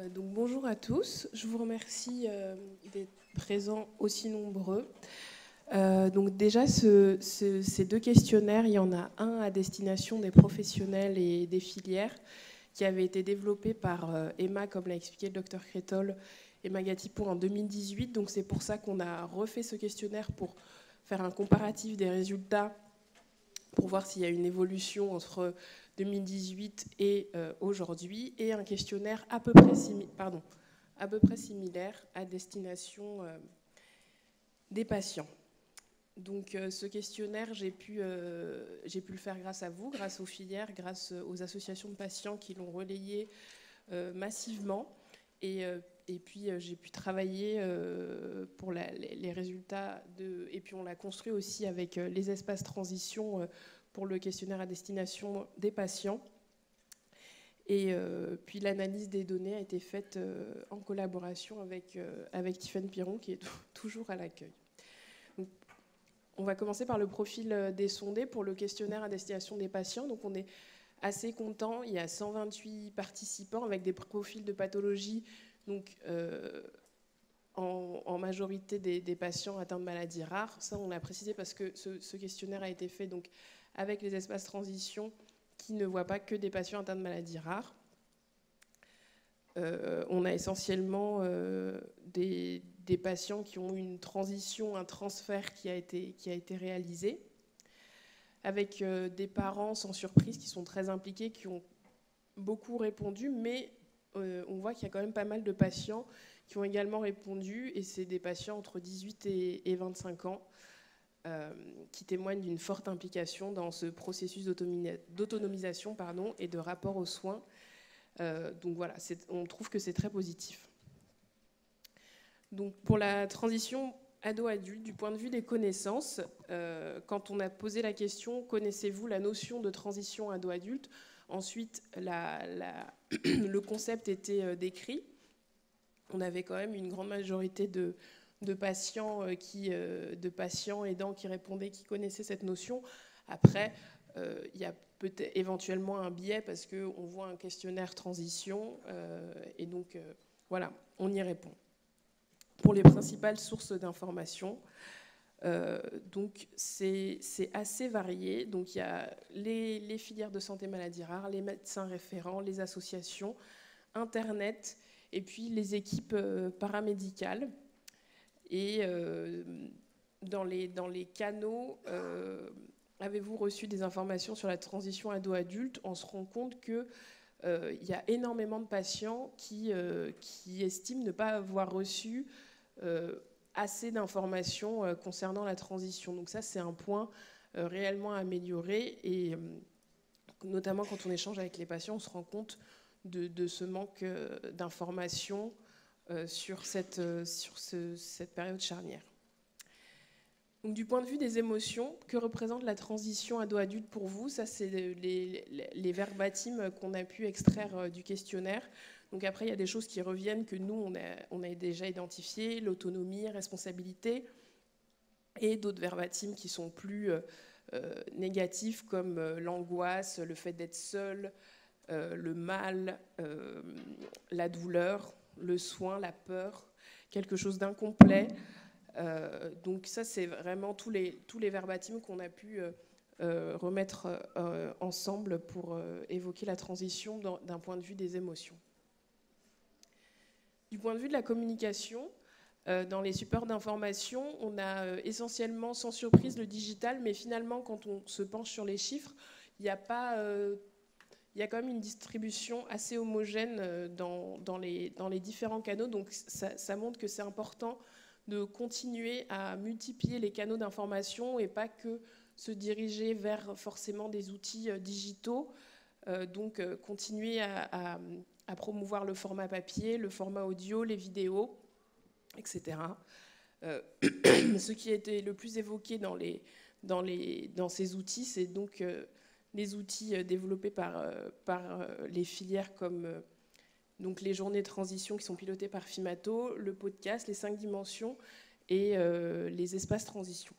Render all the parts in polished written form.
Donc bonjour à tous, je vous remercie d'être présents aussi nombreux. Donc déjà, ces deux questionnaires, il y en a un à destination des professionnels et des filières qui avait été développé par Emma, comme l'a expliqué le docteur Crétol, et Magatipo en 2018. Donc c'est pour ça qu'on a refait ce questionnaire pour faire un comparatif des résultats, pour voir s'il y a une évolution entre 2018 et aujourd'hui, et un questionnaire à peu près similaire à destination des patients. Donc ce questionnaire, j'ai pu le faire grâce à vous, grâce aux filières, grâce aux associations de patients qui l'ont relayé massivement. Et puis j'ai pu travailler pour les résultats et puis on l'a construit aussi avec les espaces transition pour le questionnaire à destination des patients. Et puis l'analyse des données a été faite en collaboration avec Tiffaine Piron, qui est toujours à l'accueil. Donc, on va commencer par le profil des sondés pour le questionnaire à destination des patients. Donc on est assez content. Il y a 128 participants avec des profils de pathologie, donc en majorité des patients atteints de maladies rares. Ça, on l'a précisé parce que ce questionnaire a été fait donc avec les espaces transition qui ne voient pas que des patients atteints de maladies rares. On a essentiellement des patients qui ont une transition, un transfert qui a été réalisé, avec des parents sans surprise qui sont très impliqués, qui ont beaucoup répondu, mais on voit qu'il y a quand même pas mal de patients qui ont également répondu, et c'est des patients entre 18 et 25 ans qui témoignent d'une forte implication dans ce processus d'autonomisation et de rapport aux soins. Donc voilà, on trouve que c'est très positif. Donc pour la transition ado-adulte, du point de vue des connaissances, quand on a posé la question « Connaissez-vous la notion de transition ado-adulte ?» Ensuite, le concept était décrit. On avait quand même une grande majorité de patients aidants qui répondaient, qui connaissaient cette notion. Après, il y a peut-être éventuellement un biais parce qu'on voit un questionnaire transition et donc voilà, on y répond. Pour les principales sources d'information, donc c'est assez varié. Donc il y a les filières de santé maladies rares, les médecins référents, les associations, Internet et puis les équipes paramédicales. Et dans les canaux, avez-vous reçu des informations sur la transition ado-adulte? On se rend compte qu'il y a énormément de patients qui estiment ne pas avoir reçu assez d'informations concernant la transition. Donc ça, c'est un point réellement à améliorer. Et notamment quand on échange avec les patients, on se rend compte de ce manque d'informations sur cette période charnière. Donc, du point de vue des émotions, que représente la transition ado-adulte pour vous? Ça, c'est les verbatims qu'on a pu extraire du questionnaire. Donc après, il y a des choses qui reviennent que nous, on a déjà identifiées, l'autonomie, responsabilité, et d'autres verbatims qui sont plus négatifs, comme l'angoisse, le fait d'être seul, le mal, la douleur, le soin, la peur, quelque chose d'incomplet. Donc ça, c'est vraiment tous les verbatims qu'on a pu remettre ensemble pour évoquer la transition d'un point de vue des émotions. Du point de vue de la communication, dans les supports d'information, on a essentiellement, sans surprise, le digital, mais finalement, quand on se penche sur les chiffres, il y a quand même une distribution assez homogène dans les différents canaux. Donc ça montre que c'est important de continuer à multiplier les canaux d'information et pas que se diriger vers forcément des outils digitaux. Donc continuer à promouvoir le format papier, le format audio, les vidéos, etc. Ce qui a été le plus évoqué dans ces outils, c'est donc les outils développés par les filières comme donc les journées de transition qui sont pilotées par Fimato, le podcast, les 5 dimensions et les espaces transition.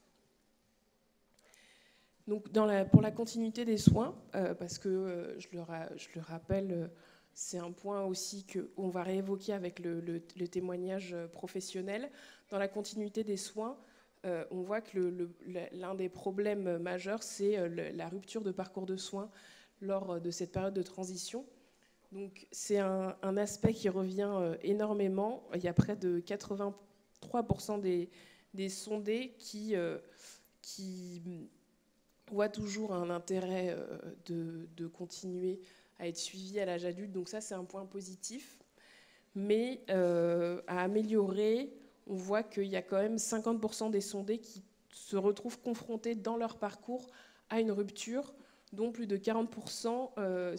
Donc pour la continuité des soins, parce que je le rappelle, c'est un point aussi qu'on va réévoquer avec le témoignage professionnel. Dans la continuité des soins, on voit que l'un des problèmes majeurs, c'est la rupture de parcours de soins lors de cette période de transition. Donc c'est un aspect qui revient énormément. Il y a près de 83% des sondés qui voient toujours un intérêt de continuer à être suivis à l'âge adulte. Donc ça, c'est un point positif. Mais à améliorer, on voit qu'il y a quand même 50% des sondés qui se retrouvent confrontés dans leur parcours à une rupture, dont plus de 40%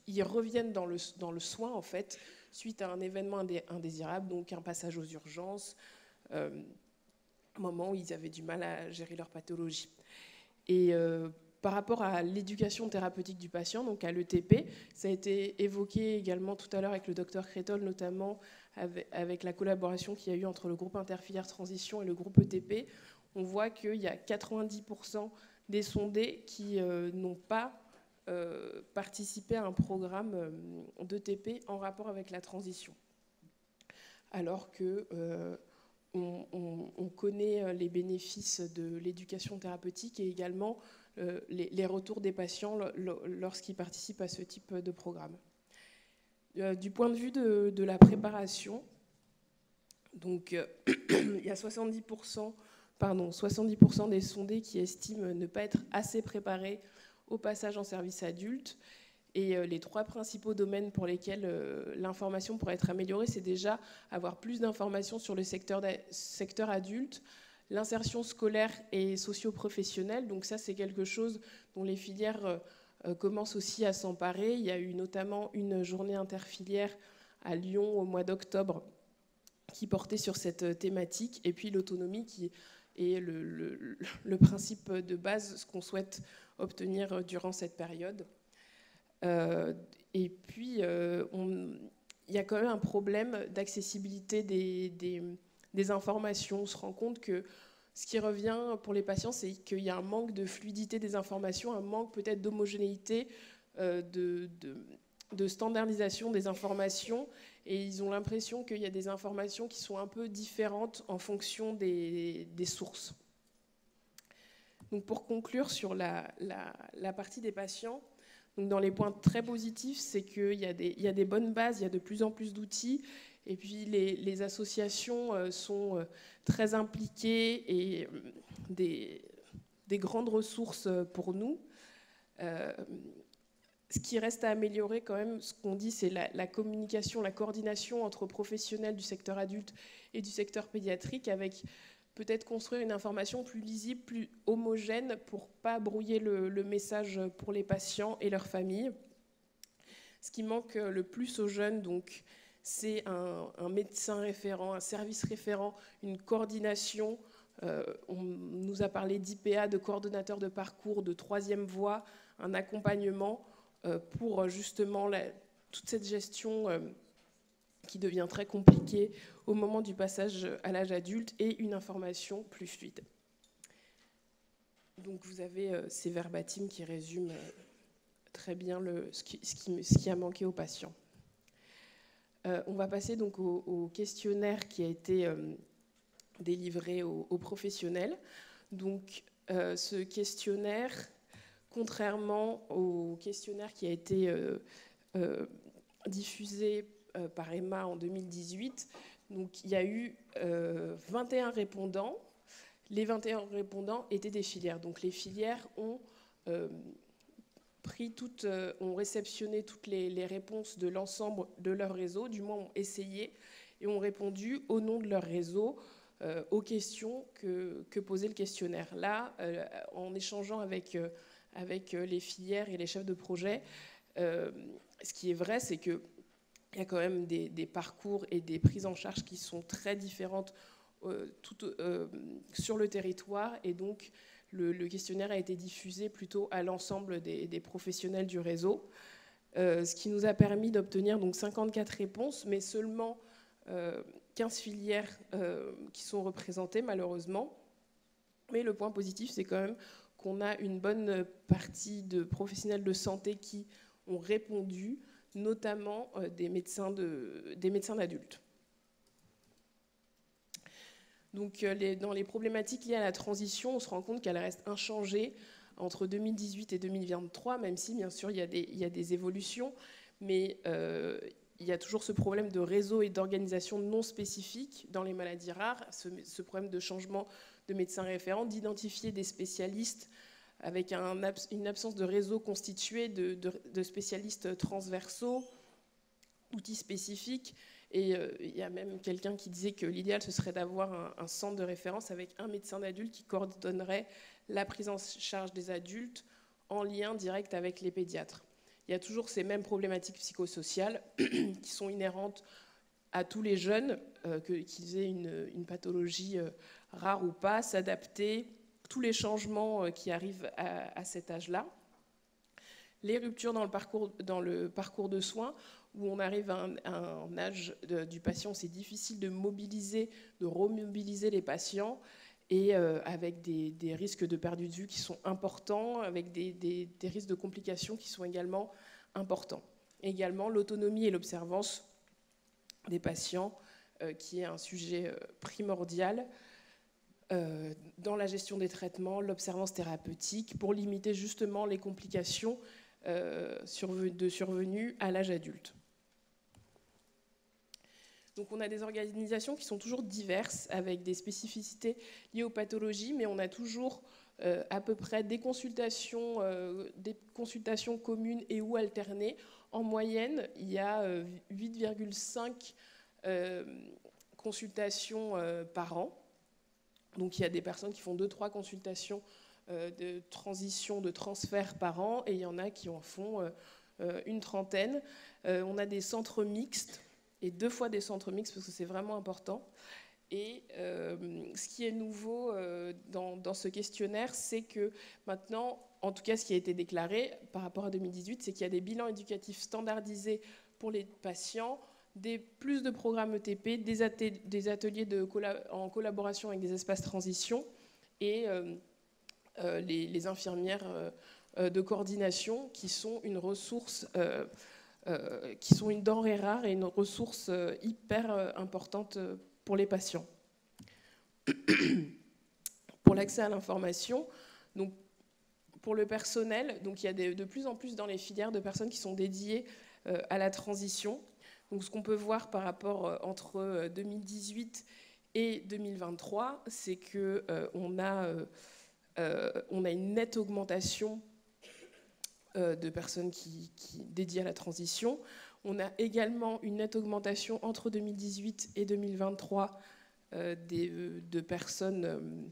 y reviennent dans le soin, en fait, suite à un événement indésirable, donc un passage aux urgences, un moment où ils avaient du mal à gérer leur pathologie. Et par rapport à l'éducation thérapeutique du patient, donc à l'ETP, ça a été évoqué également tout à l'heure avec le docteur Crétol, notamment avec la collaboration qu'il y a eu entre le groupe interfilière transition et le groupe ETP. On voit qu'il y a 90% des sondés qui n'ont pas participé à un programme d'ETP en rapport avec la transition. Alors que on connaît les bénéfices de l'éducation thérapeutique et également les retours des patients lorsqu'ils participent à ce type de programme. Du point de vue de la préparation, donc il y a 70% des sondés qui estiment ne pas être assez préparés au passage en service adulte. Et les 3 principaux domaines pour lesquels l'information pourrait être améliorée, c'est déjà avoir plus d'informations sur le secteur adulte, l'insertion scolaire et socio-professionnelle. Donc ça, c'est quelque chose dont les filières commencent aussi à s'emparer. Il y a eu notamment une journée interfilière à Lyon au mois d'octobre qui portait sur cette thématique. Et puis l'autonomie qui est le principe de base, ce qu'on souhaite obtenir durant cette période. Et puis, il y a quand même un problème d'accessibilité des informations. On se rend compte que ce qui revient pour les patients, c'est qu'il y a un manque de fluidité des informations, un manque peut-être d'homogénéité, de standardisation des informations. Et ils ont l'impression qu'il y a des informations qui sont un peu différentes en fonction des sources. Donc pour conclure sur la partie des patients, donc dans les points très positifs, c'est qu'il y a des bonnes bases, il y a de plus en plus d'outils, et puis les associations sont très impliquées et des grandes ressources pour nous. Ce qui reste à améliorer quand même, ce qu'on dit, c'est la communication, la coordination entre professionnels du secteur adulte et du secteur pédiatrique, avec peut-être construire une information plus lisible, plus homogène pour ne pas brouiller le message pour les patients et leurs familles. Ce qui manque le plus aux jeunes, donc, c'est un médecin référent, un service référent, une coordination. On nous a parlé d'IPA, de coordonnateur de parcours, de 3e voie, un accompagnement pour justement toute cette gestion qui devient très compliquée au moment du passage à l'âge adulte et une information plus fluide. Donc vous avez ces verbatims qui résument très bien ce qui a manqué aux patients. On va passer donc au questionnaire qui a été délivré aux professionnels. Donc ce questionnaire, contrairement au questionnaire qui a été diffusé par Emma en 2018, donc il y a eu 21 répondants. Les 21 répondants étaient des filières. Donc les filières ont ont réceptionné toutes les réponses de l'ensemble de leur réseau, du moins ont essayé et ont répondu au nom de leur réseau aux questions que posait le questionnaire. Là, en échangeant avec les filières et les chefs de projet, ce qui est vrai, c'est qu'il y a quand même des parcours et des prises en charge qui sont très différentes sur le territoire, et donc le questionnaire a été diffusé plutôt à l'ensemble des professionnels du réseau, ce qui nous a permis d'obtenir donc 54 réponses, mais seulement 15 filières qui sont représentées malheureusement. Mais le point positif, c'est quand même qu'on a une bonne partie de professionnels de santé qui ont répondu, notamment des médecins d'adultes. Donc, dans les problématiques liées à la transition, on se rend compte qu'elle reste inchangée entre 2018 et 2023, même si, bien sûr, il y a des évolutions, mais il y a toujours ce problème de réseau et d'organisation non spécifique dans les maladies rares, ce problème de changement de médecins référents, d'identifier des spécialistes avec une absence de réseau constitué de spécialistes transversaux, outils spécifiques. Et il y a même quelqu'un qui disait que l'idéal, ce serait d'avoir un centre de référence avec un médecin d'adulte qui coordonnerait la prise en charge des adultes en lien direct avec les pédiatres. Il y a toujours ces mêmes problématiques psychosociales qui sont inhérentes à tous les jeunes, qu'ils aient une pathologie rare ou pas, s'adapter, tous les changements qui arrivent à cet âge-là. Les ruptures dans le parcours de soins, où on arrive à un âge du patient, c'est difficile de mobiliser, de remobiliser les patients, et avec des risques de perte de vue qui sont importants, avec des risques de complications qui sont également importants. Également, l'autonomie et l'observance des patients, qui est un sujet primordial dans la gestion des traitements, l'observance thérapeutique, pour limiter justement les complications survenues à l'âge adulte. Donc on a des organisations qui sont toujours diverses, avec des spécificités liées aux pathologies, mais on a toujours à peu près des consultations communes et ou alternées. En moyenne, il y a 8,5 consultations par an. Donc il y a des personnes qui font 2-3 consultations de transition, de transfert par an, et il y en a qui en font une trentaine. On a des centres mixtes, et 2 fois des centres mixtes, parce que c'est vraiment important. Et ce qui est nouveau dans ce questionnaire, c'est que maintenant, en tout cas ce qui a été déclaré par rapport à 2018, c'est qu'il y a des bilans éducatifs standardisés pour les patients, plus de programmes ETP, des ateliers en collaboration avec des espaces transition, et les infirmières de coordination qui sont une ressource, qui sont une denrée rare et une ressource hyper importante pour les patients. Pour l'accès à l'information, donc pour le personnel, donc il y a de plus en plus dans les filières de personnes qui sont dédiées à la transition. Donc ce qu'on peut voir par rapport entre 2018 et 2023, c'est qu'on a une nette augmentation de personnes qui dédiées à la transition. On a également une nette augmentation entre 2018 et 2023 de personnes,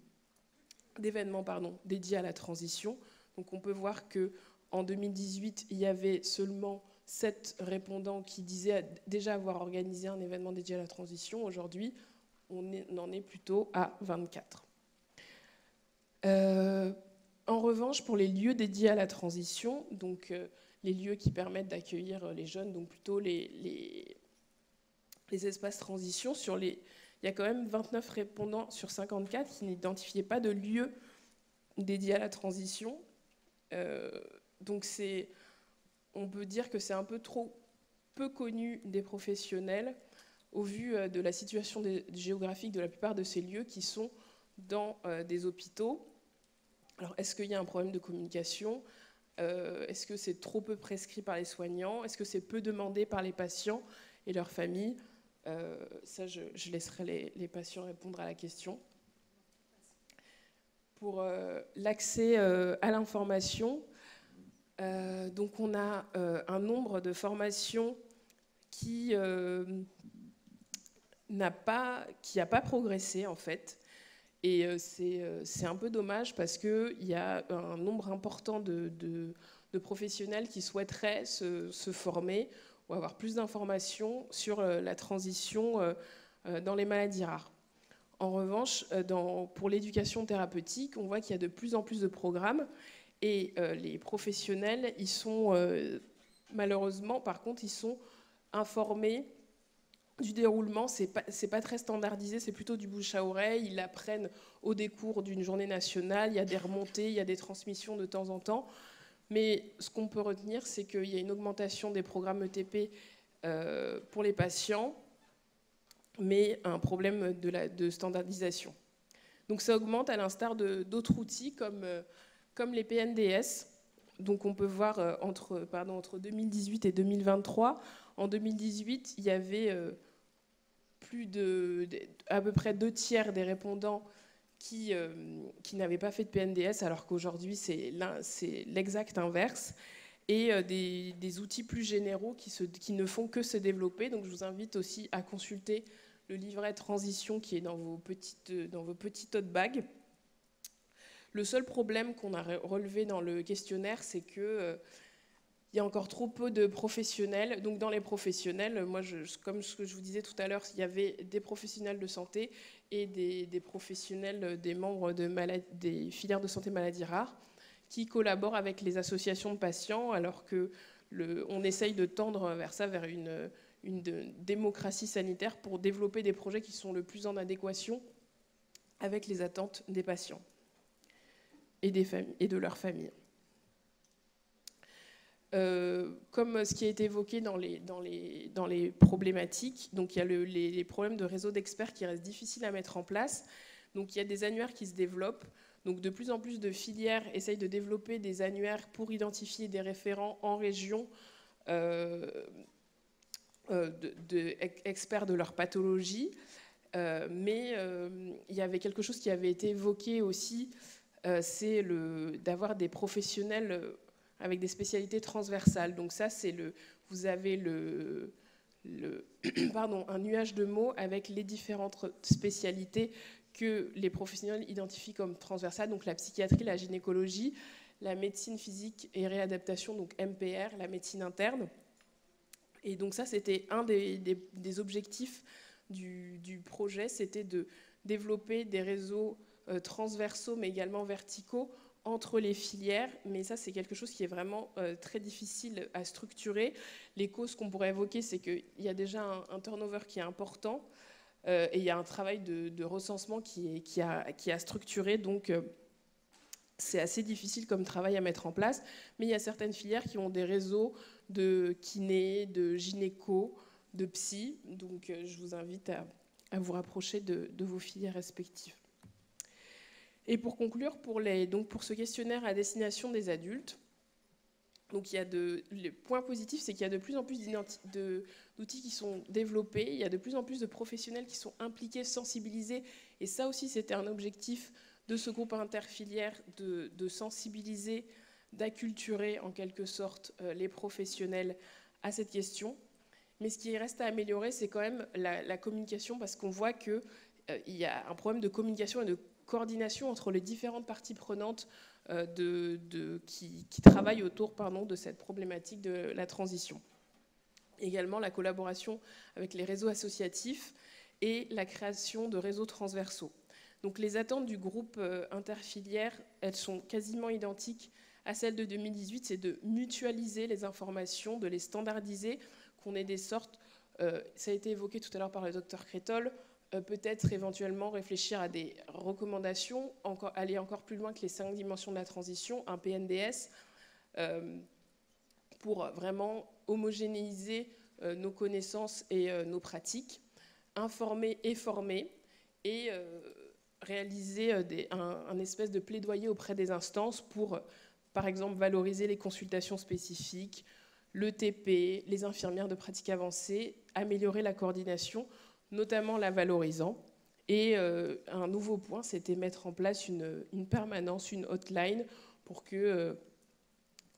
d'événements dédiés à la transition. Donc on peut voir qu'en 2018, il y avait seulement 7 répondants qui disaient déjà avoir organisé un événement dédié à la transition. Aujourd'hui, on en est plutôt à 24. En revanche, pour les lieux dédiés à la transition, donc les lieux qui permettent d'accueillir les jeunes, donc plutôt les espaces transition, il y a quand même 29 répondants sur 54 qui n'identifiaient pas de lieu dédié à la transition. Donc on peut dire que c'est un peu trop peu connu des professionnels au vu de la situation géographique de la plupart de ces lieux qui sont dans des hôpitaux. Alors, est-ce qu'il y a un problème de communication ? Est-ce que c'est trop peu prescrit par les soignants ? Est-ce que c'est peu demandé par les patients et leurs familles ? Ça, je laisserai les patients répondre à la question. Pour l'accès à l'information, donc on a un nombre de formations qui n'a pas progressé en fait. Et c'est un peu dommage parce qu'il y a un nombre important de professionnels qui souhaiteraient se former ou avoir plus d'informations sur la transition dans les maladies rares. En revanche, pour l'éducation thérapeutique, on voit qu'il y a de plus en plus de programmes et les professionnels, ils sont malheureusement, par contre, ils sont informés du déroulement. C'est pas très standardisé, c'est plutôt du bouche à oreille. Ils l'apprennent au décours d'une journée nationale, il y a des remontées, il y a des transmissions de temps en temps. Mais ce qu'on peut retenir, c'est qu'il y a une augmentation des programmes ETP pour les patients, mais un problème de standardisation. Donc ça augmente à l'instar d'autres outils comme les PNDS. Donc on peut voir entre 2018 et 2023, en 2018, il y avait à peu près 2/3 des répondants qui n'avaient pas fait de PNDS, alors qu'aujourd'hui c'est l'exact inverse, et des outils plus généraux qui ne font que se développer. Donc je vous invite aussi à consulter le livret transition qui est dans vos petits tote bags. Le seul problème qu'on a relevé dans le questionnaire, c'est que il y a encore trop peu de professionnels. Donc dans les professionnels, moi, comme ce que je vous disais tout à l'heure, il y avait des professionnels de santé et des professionnels, des membres des filières de santé maladies rares, qui collaborent avec les associations de patients, alors qu'on essaye de tendre vers ça, vers une démocratie sanitaire pour développer des projets qui sont le plus en adéquation avec les attentes des patients et de leurs familles. Comme ce qui a été évoqué dans les problématiques, donc il y a les problèmes de réseau d'experts qui restent difficiles à mettre en place. Donc il y a des annuaires qui se développent. Donc de plus en plus de filières essayent de développer des annuaires pour identifier des référents en région experts de leur pathologie. Mais il y avait quelque chose qui avait été évoqué aussi, c'est d'avoir des professionnels avec des spécialités transversales. Donc ça, vous avez un nuage de mots avec les différentes spécialités que les professionnels identifient comme transversales, donc la psychiatrie, la gynécologie, la médecine physique et réadaptation, donc MPR, la médecine interne. Et donc ça, c'était un des objectifs du projet, c'était de développer des réseaux transversaux, mais également verticaux, entre les filières, mais ça c'est quelque chose qui est vraiment très difficile à structurer. Les causes qu'on pourrait évoquer, c'est qu'il y a déjà un turnover qui est important et il y a un travail de recensement qui a structuré, donc c'est assez difficile comme travail à mettre en place, mais il y a certaines filières qui ont des réseaux de kinés, de gynéco, de psy, donc je vous invite à vous rapprocher de vos filières respectives. Et pour conclure, pour ce questionnaire à destination des adultes, donc le point positif, c'est qu'il y a de plus en plus d'outils qui sont développés, il y a de plus en plus de professionnels qui sont impliqués, sensibilisés, et ça aussi c'était un objectif de ce groupe interfilière, de sensibiliser, d'acculturer en quelque sorte les professionnels à cette question. Mais ce qui reste à améliorer, c'est quand même la communication, parce qu'on voit qu'il y a un problème de communication et de coordination entre les différentes parties prenantes qui travaillent autour de cette problématique de la transition. Également la collaboration avec les réseaux associatifs et la création de réseaux transversaux. Donc les attentes du groupe interfilière, elles sont quasiment identiques à celles de 2018, c'est de mutualiser les informations, de les standardiser, qu'on ait des sortes, ça a été évoqué tout à l'heure par le docteur Crétol, peut-être éventuellement réfléchir à des recommandations, aller encore plus loin que les 5 dimensions de la transition, un PNDS, pour vraiment homogénéiser nos connaissances et nos pratiques, informer et former, et réaliser un espèce de plaidoyer auprès des instances pour, par exemple, valoriser les consultations spécifiques, le TP, les infirmières de pratique avancée, améliorer la coordination, notamment la valorisant. Et un nouveau point, c'était mettre en place une permanence, une hotline, pour que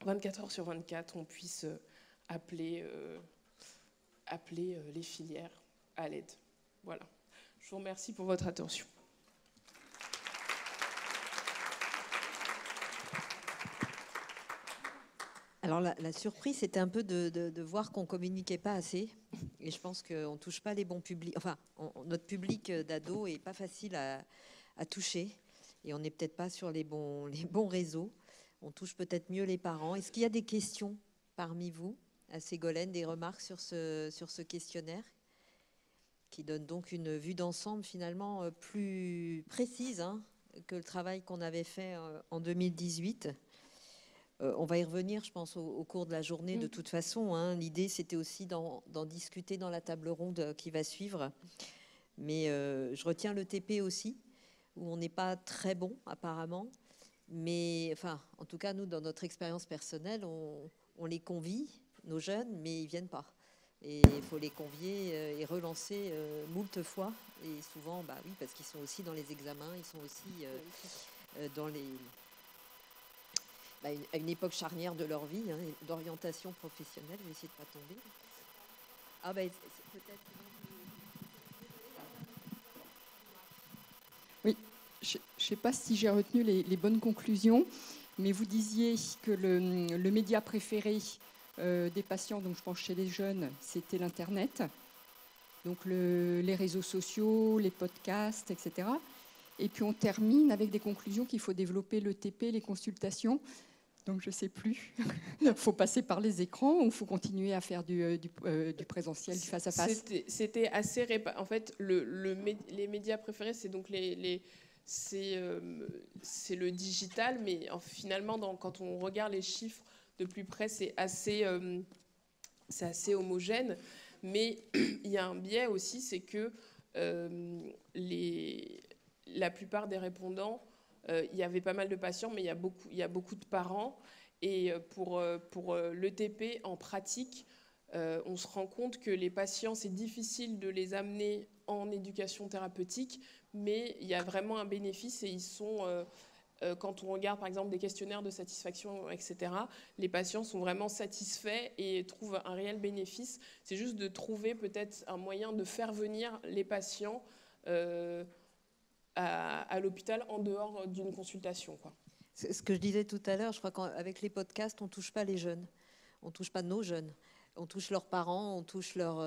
24 heures sur 24, on puisse appeler les filières à l'aide. Voilà. Je vous remercie pour votre attention. Alors la surprise, c'était un peu de voir qu'on ne communiquait pas assez. Et je pense qu'on ne touche pas les bons publics. Enfin, notre public d'ados n'est pas facile à toucher. Et on n'est peut-être pas sur les bons réseaux. On touche peut-être mieux les parents. Est-ce qu'il y a des questions parmi vous, à Ségolène, des remarques sur ce questionnaire qui donne donc une vue d'ensemble finalement plus précise que le travail qu'on avait fait en 2018 ? On va y revenir, je pense, au cours de la journée, de toute façon. Hein. L'idée, c'était aussi d'en discuter dans la table ronde qui va suivre. Mais je retiens le TP aussi, où on n'est pas très bon, apparemment. Mais, enfin, en tout cas, nous, dans notre expérience personnelle, on les convie, nos jeunes, mais ils ne viennent pas. Et il faut les convier et relancer moult fois. Et souvent, bah oui, parce qu'ils sont aussi dans les examens, ils sont aussi dans les... à une époque charnière de leur vie, hein, d'orientation professionnelle. Je vais essayer de ne pas tomber. Ah ben, peut-être... Oui, je ne sais pas si j'ai retenu les bonnes conclusions, mais vous disiez que le média préféré des patients, donc je pense chez les jeunes, c'était l'Internet. Donc les réseaux sociaux, les podcasts, etc. Et puis on termine avec des conclusions qu'il faut développer le TP, les consultations. Donc je ne sais plus. Il faut passer par les écrans ou il faut continuer à faire du présentiel, du face-à-face. C'était assez... En fait, les médias préférés, c'est donc c'est le digital, mais finalement, quand on regarde les chiffres de plus près, c'est assez homogène. Mais il y a un biais aussi, c'est que la plupart des répondants, il y avait pas mal de patients, mais il y a beaucoup de parents. Et pour l'ETP, en pratique, on se rend compte que les patients, c'est difficile de les amener en éducation thérapeutique, mais il y a vraiment un bénéfice et ils sont... quand on regarde par exemple des questionnaires de satisfaction, etc., les patients sont vraiment satisfaits et trouvent un réel bénéfice. C'est juste de trouver peut-être un moyen de faire venir les patients à l'hôpital en dehors d'une consultation, quoi. Ce que je disais tout à l'heure, je crois qu'avec les podcasts, on ne touche pas les jeunes. On ne touche pas nos jeunes. On touche leurs parents, on touche leurs...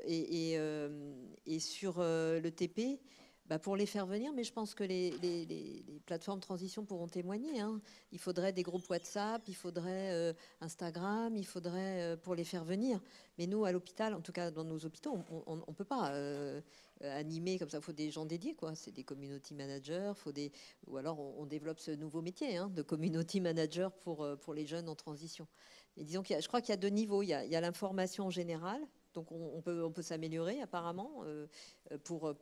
et sur le TP, bah pour les faire venir, mais je pense que les plateformes transition pourront témoigner. Hein. Il faudrait des groupes WhatsApp, il faudrait Instagram, il faudrait pour les faire venir. Mais nous, à l'hôpital, en tout cas dans nos hôpitaux, on ne peut pas animer comme ça. Il faut des gens dédiés, quoi. C'est des community managers, ou alors on développe ce nouveau métier hein, de community manager pour les jeunes en transition. Et disons je crois qu'il y a deux niveaux. Il y a l'information en général. Donc on peut s'améliorer apparemment pour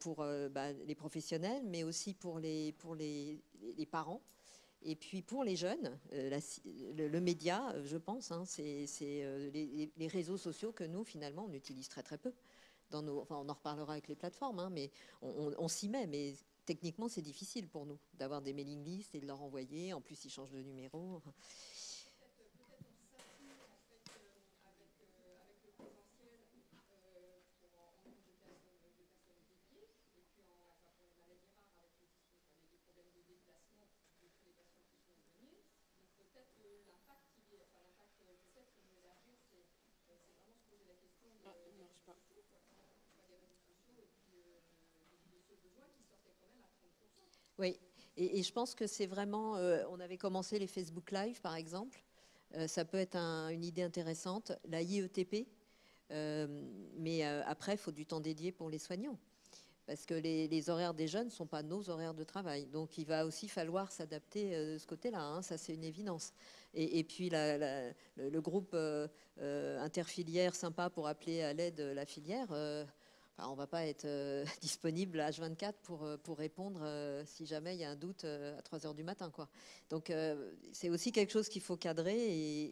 les professionnels, mais aussi pour les parents. Et puis pour les jeunes, le média, je pense, hein, c'est les réseaux sociaux que nous, finalement, on utilise très très peu. On en reparlera avec les plateformes, hein, mais on s'y met. Mais techniquement, c'est difficile pour nous d'avoir des mailing lists et de leur envoyer. En plus, ils changent de numéro. Oui, et je pense que c'est vraiment... on avait commencé les Facebook Live, par exemple. Ça peut être une idée intéressante. La IETP, mais après, il faut du temps dédié pour les soignants. Parce que les horaires des jeunes ne sont pas nos horaires de travail. Donc, il va aussi falloir s'adapter de ce côté-là. Hein, ça, c'est une évidence. Et puis, le groupe interfilière sympa pour appeler à l'aide la filière... on ne va pas être disponible à H24 pour répondre si jamais il y a un doute à 3 heures du matin, quoi. Donc, c'est aussi quelque chose qu'il faut cadrer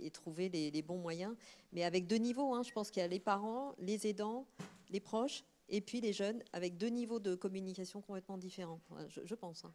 et trouver les bons moyens. Mais avec deux niveaux, hein, je pense qu'il y a les parents, les aidants, les proches, et puis les jeunes, avec deux niveaux de communication complètement différents, je pense. Hein.